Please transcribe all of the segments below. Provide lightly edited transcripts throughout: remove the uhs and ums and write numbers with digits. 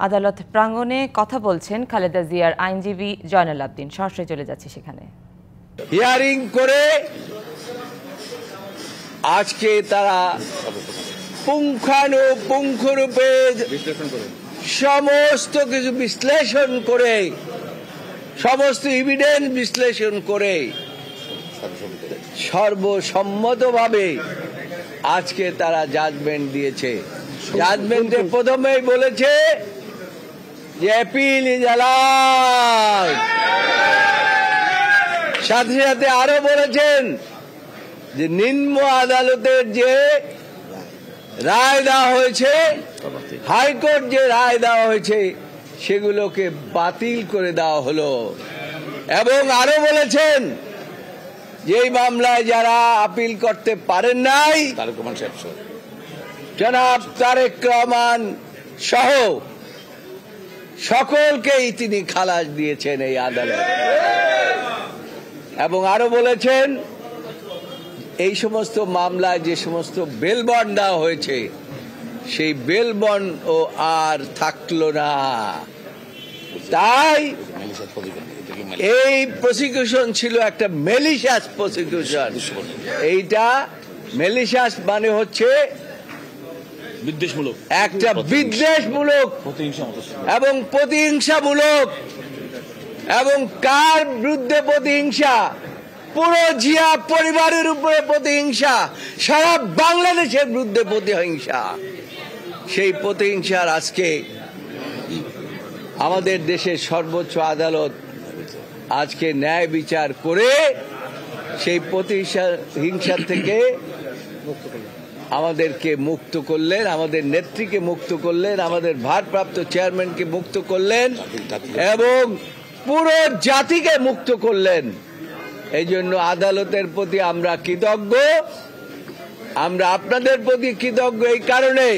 আদালত প্রাঙ্গণে কথা বলছেন খালেদা জিয়ার আইনজীবী জয়নাল আবদিন। সরাসরি চলে যাচ্ছে সেখানে। হিয়ারিং করে আজকে তারা পুঙ্খানুপুঙ্খরূপে সমস্ত কিছু বিশ্লেষণ করে, সমস্ত এভিডেন্স বিশ্লেষণ করে সর্বসম্মতভাবে আজকে তারা জাজমেন্ট দিয়েছে। জাজমেন্টে প্রথমেই বলেছে যে অ্যাপিল ইজ অ্যালাউড, সাথে সাথে আরো বলেছেন যে নিম্ন আদালতের যে রায় দেওয়া হয়েছে, হাইকোর্ট যে রায় দেওয়া হয়েছে সেগুলোকে বাতিল করে দেওয়া হলো। এবং আরো বলেছেন যে এই মামলায় যারা আপিল করতে পারেন নাই, জনাব তারেক রহমান সহ সকলকেই তিনি খালাস দিয়েছেন এই আদালত। এবং আরো বলেছেন এই সমস্ত মামলায় যে সমস্ত বেল বন্ড দেওয়া হয়েছে সেই বেল বন্ড ও আর থাকলো না। তাই এই প্রসিকিউশন ছিল একটা মেলিশিয়াস প্রসিকিউশন। এইটা মেলিশিয়াস মানে হচ্ছে বিদ্বেষমূলক, একটা বিদ্বেষমূলক এবং প্রতিহিংসামূলক। এবং কার বিরুদ্ধে প্রতিহিংসা? পুরো জিয়া পরিবারের উপরে প্রতিহিংসা, সারা বাংলাদেশের বিরুদ্ধে প্রতিহিংসা। সেই প্রতিহিংসার আজকে আমাদের দেশের সর্বোচ্চ আদালত আজকে ন্যায় বিচার করে সেই প্রতিহিংসা থেকে আমাদেরকে মুক্ত করলেন, আমাদের নেত্রীকে মুক্ত করলেন, আমাদের ভারপ্রাপ্ত চেয়ারম্যানকে মুক্ত করলেন এবং পুরো জাতিকে মুক্ত করলেন। এই জন্য আদালতের প্রতি আমরা কৃতজ্ঞ। আমরা আপনাদের প্রতি কৃতজ্ঞ এই কারণে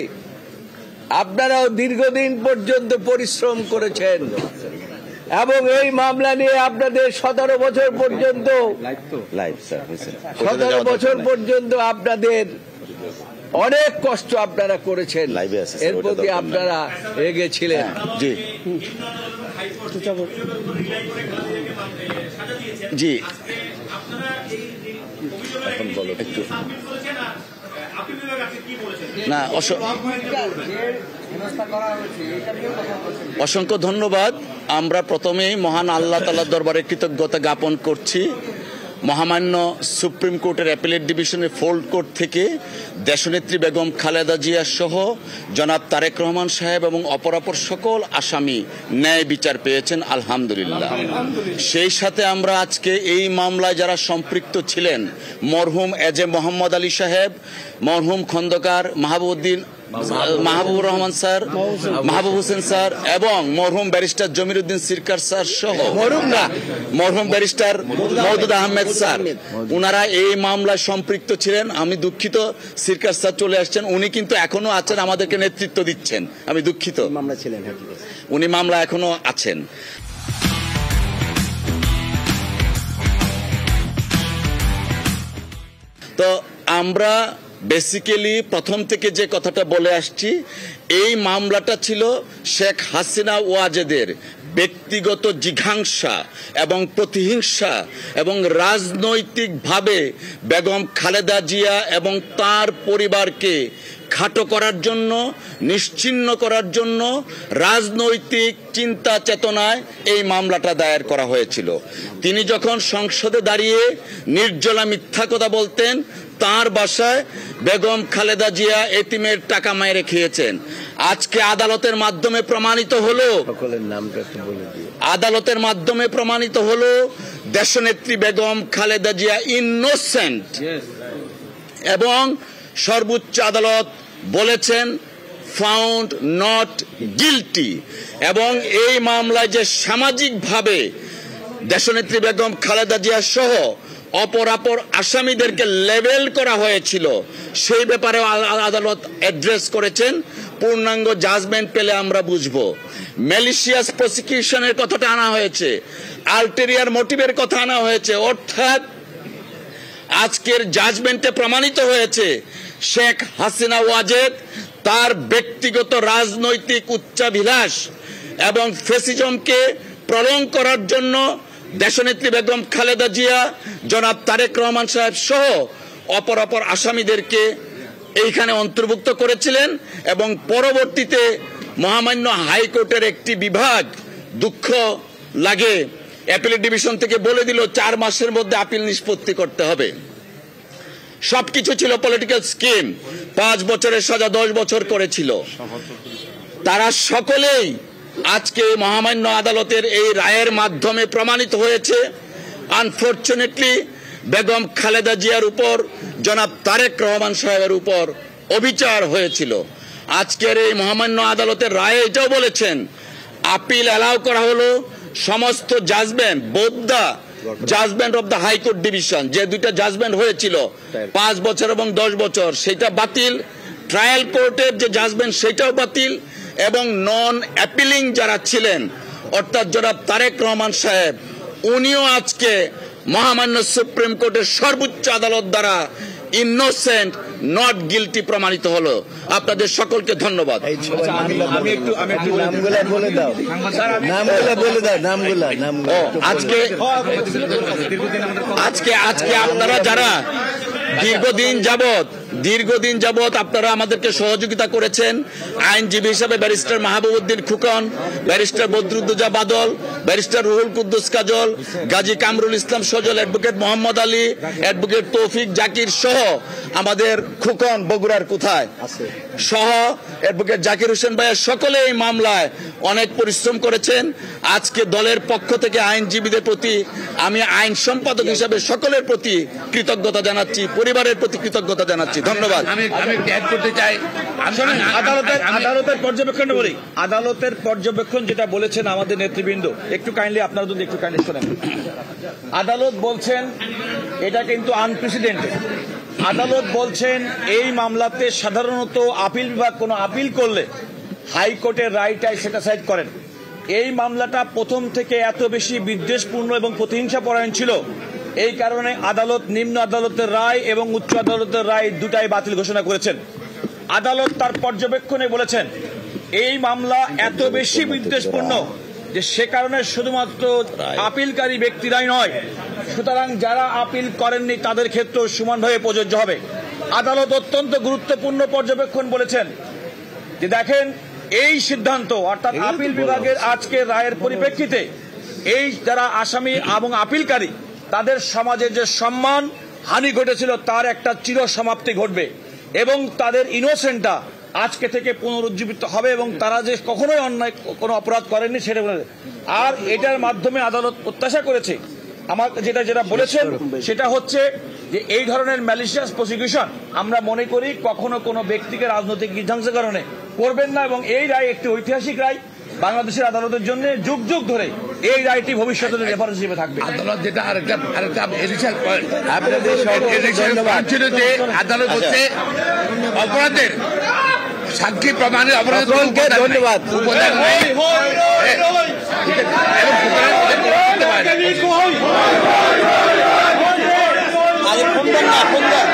আপনারাও দীর্ঘদিন পর্যন্ত পরিশ্রম করেছেন এবং এই মামলা নিয়ে আপনাদের 17 বছর পর্যন্ত 17 বছর পর্যন্ত আপনাদের অনেক কষ্ট আপনারা করেছেন, এর প্রতি আপনারা এগিয়েছিলেন। জি জি এখন বলো একটু। না, অসংখ্য ধন্যবাদ। আমরা প্রথমেই মহান আল্লাহ তাআলার দরবারে কৃতজ্ঞতা জ্ঞাপন করছি। মহামান্য সুপ্রিম কোর্টের অ্যাপিলেট ডিভিশনের ফোল্ড কোর্ট থেকে দেশনেত্রী বেগম খালেদা জিয়া সহ জনাব তারেক রহমান সাহেব এবং অপরাপর সকল আসামি ন্যায় বিচার পেয়েছেন, আলহামদুলিল্লাহ। সেই সাথে আমরা আজকে এই মামলায় যারা সম্পৃক্ত ছিলেন, মরহুম এজে মোহাম্মদ আলী সাহেব, মরহুম খন্দকার মাহবুবুর রহমান স্যার, মাহবুব হোসেন স্যার এবং মরহুম ব্যারিস্টার জমির উদ্দিন সিরকার স্যার সহ মরহুম ব্যারিস্টার মওদুদ আহমেদ স্যার, উনারা এই মামলায় সম্পৃক্ত ছিলেন। আমি দুঃখিত, সিরকার স্যার চলে আসছেন, উনি কিন্তু এখনো আছেন, আমাদেরকে নেতৃত্ব দিচ্ছেন। আমি দুঃখিত, উনি মামলা এখনো আছেন। তো আমরা বেসিক্যালি প্রথম থেকে যে কথাটা বলে আসছি, এই মামলাটা ছিল শেখ হাসিনা ওয়াজেদের ব্যক্তিগত জিঘাংসা এবং প্রতিহিংসা এবং রাজনৈতিকভাবে বেগম খালেদা জিয়া এবং তার পরিবারকে খাটো করার জন্য, নিশ্চিহ্ন করার জন্য রাজনৈতিক চিন্তা চেতনায় এই মামলাটা দায়ের করা হয়েছিল। তিনি যখন সংসদে দাঁড়িয়ে নির্জলা মিথ্যা কথা বলতেন, তার বাসায় বেগম খালেদা জিয়া এতিমের টাকা মেরে খেয়েছেন। আজকে আদালতের মাধ্যমে প্রমাণিত হলো দেশনেত্রী বেগম খালেদা জিয়া ইনোসেন্ট এবং সর্বোচ্চ আদালত বলেছেন ফাউন্ড নট গিলটি। এবং এই মামলায় যে সামাজিকভাবে দেশনেত্রী বেগম খালেদা জিয়া সহ অপরাপর আসামিদেরকে লেবেল করা হয়েছিল, সেই ব্যাপারে আদালত অ্যাড্রেস করেছেন। পূর্ণাঙ্গ জাজমেন্ট পেলে আমরা বুঝবো। ম্যালিশিয়াস প্রসিকিউশনের কথাটা আনা হয়েছে, আলটেরিয়ার মোটিভের কথা আনা হয়েছে। অর্থাৎ আজকের জাজমেন্টে প্রমাণিত হয়েছে শেখ হাসিনা ওয়াজেদ তার ব্যক্তিগত রাজনৈতিক উচ্চাভিলাষ এবং ফ্যাসিজমকে প্রলং করার জন্য দেশনেত্রী বেগম খালেদা জিয়া, জনাব তারেক রহমান সাহেব সহ অপর আসামিদেরকে এইখানে অন্তর্ভুক্ত করেছিলেন এবং পরবর্তীতে মহামান্য হাইকোর্টের একটি বিভাগ দুঃখ লাগে অ্যাপিলেট ডিভিশন থেকে বলে দিল 4 মাসের মধ্যে আপিল নিষ্পত্তি করতে হবে। সবকিছু ছিল পলিটিক্যাল স্কিম। 5 বছরের সাজা 10 বছর করেছিল। তারা সকলেই আজকে মহামান্য আদালতের এই রায়ের মাধ্যমে প্রমাণিত হয়েছে। আনফরচুনেটলি বেগম খালেদা জিয়ার উপর, জনাব তারেক রহমান সাহেবের উপর অবিচার হয়েছিল। আজকের এই মহামান্য আদালতের রায়ে এটাও বলেছেন আপিল অ্যালাউ করা হলো সমস্ত judgement, both the judgement of the high court division, যে দুইটা জাজমেন্ট হয়েছিল 5 বছর এবং 10 বছর, সেটা বাতিল। ট্রায়াল কোর্টের যে জাজমেন্ট সেটাও বাতিল এবং নন অ্যাপিলিং যারা ছিলেন অর্থাৎ জনাব তারেক রহমান সাহেব, উনিও আজকে মহামান্য সুপ্রিম কোর্টের সর্বোচ্চ আদালত দ্বারা ইনোসেন্ট, নট গিলটি প্রমাণিত হলো। আপনাদের সকলকে ধন্যবাদ। আজকে আপনারা যারা দীর্ঘদিন যাবত আপনারা আমাদেরকে সহযোগিতা করেছেন, আইনজীবী হিসাবে ব্যারিস্টার মাহবুবউদ্দিন খুকন, ব্যারিস্টার বদরুদ্দোজা বাদল, ব্যারিস্টার রুহুল কুদ্দুস কাজল, গাজী কামরুল ইসলাম সজল, অ্যাডভোকেট মোহাম্মদ আলী, অ্যাডভোকেট তৌফিক জাকির সহ আমাদের খুকন বগুড়ার কোথায় সহ অ্যাডভোকেট জাকির হোসেন ভাইয়া সকলে এই মামলায় অনেক পরিশ্রম করেছেন। আজকে দলের পক্ষ থেকে আইনজীবীদের প্রতি আমি আইন সম্পাদক হিসাবে সকলের প্রতি কৃতজ্ঞতা জানাচ্ছি, পরিবারের প্রতি কৃতজ্ঞতা জানাচ্ছি। ধন্যবাদ। আমি অ্যাড করতে চাই, আদালতের পর্যবেক্ষণ বলি। আদালতের পর্যবেক্ষণ যেটা বলেছেন আমাদের নেতৃবৃন্দ, একটু কাইন্ডলি আপনারা যদি একটু কাইন্ডলি শোনেন। আদালত বলছেন এটা কিন্তু আনপ্রেসিডেন্টেড। আদালত বলছেন এই মামলাতে সাধারণত আপিল বিভাগ কোনো আপিল করলে হাইকোর্টের রায়টাই সেটা সাইড করেন। এই মামলাটা প্রথম থেকে এত বেশি বিদ্বেষপূর্ণ এবং প্রতিহিংসা পরায়ণ ছিল, এই কারণে আদালত নিম্ন আদালতের রায় এবং উচ্চ আদালতের রায় দুটাই বাতিল ঘোষণা করেছেন। আদালত তার পর্যবেক্ষণে বলেছেন এই মামলা এত বেশি বিদ্বেষপূর্ণ যে সে কারণে শুধুমাত্র আপিলকারী ব্যক্তিরাই নয়, সুতরাং যারা আপিল করেননি তাদের ক্ষেত্রেও সমানভাবে প্রযোজ্য হবে। আদালত অত্যন্ত গুরুত্বপূর্ণ পর্যবেক্ষণ বলেছেন যে দেখেন এই সিদ্ধান্ত অর্থাৎ আপিল বিভাগের আজকের রায়ের পরিপ্রেক্ষিতে এই যারা আসামি এবং আপিলকারী তাদের সমাজে যে সম্মান হানি ঘটেছিল তার একটা চির সমাপ্তি ঘটবে এবং তাদের ইনোসেন্টটা আজকে থেকে পুনরুজ্জীবিত হবে এবং তারা যে কখনোই অন্যায় কোনো অপরাধ করেননি সেটা। আর এটার মাধ্যমে আদালত প্রত্যাশা করেছে আমার যেটা বলেছেন সেটা হচ্ছে যে এই ধরনের ম্যালিশিয়াস প্রসিকিউশন আমরা মনে করি কখনো কোনো ব্যক্তিকে রাজনৈতিক বিধ্বংসের কারণে করবেন না এবং এই রায় একটি ঐতিহাসিক রায় বাংলাদেশের আদালতের জন্য। যুগ যুগ ধরে এই রায়টি ভবিষ্যতে রেফারেন্স হিসেবে থাকবে। আদালত যেটা আরেকটা এডিশনাল পয়েন্ট ছিল যে আদালত হচ্ছে অপরাধের সাক্ষী প্রমাণের অপরাধ। ধন্যবাদ। ফোন দেন না, ফোন দেন।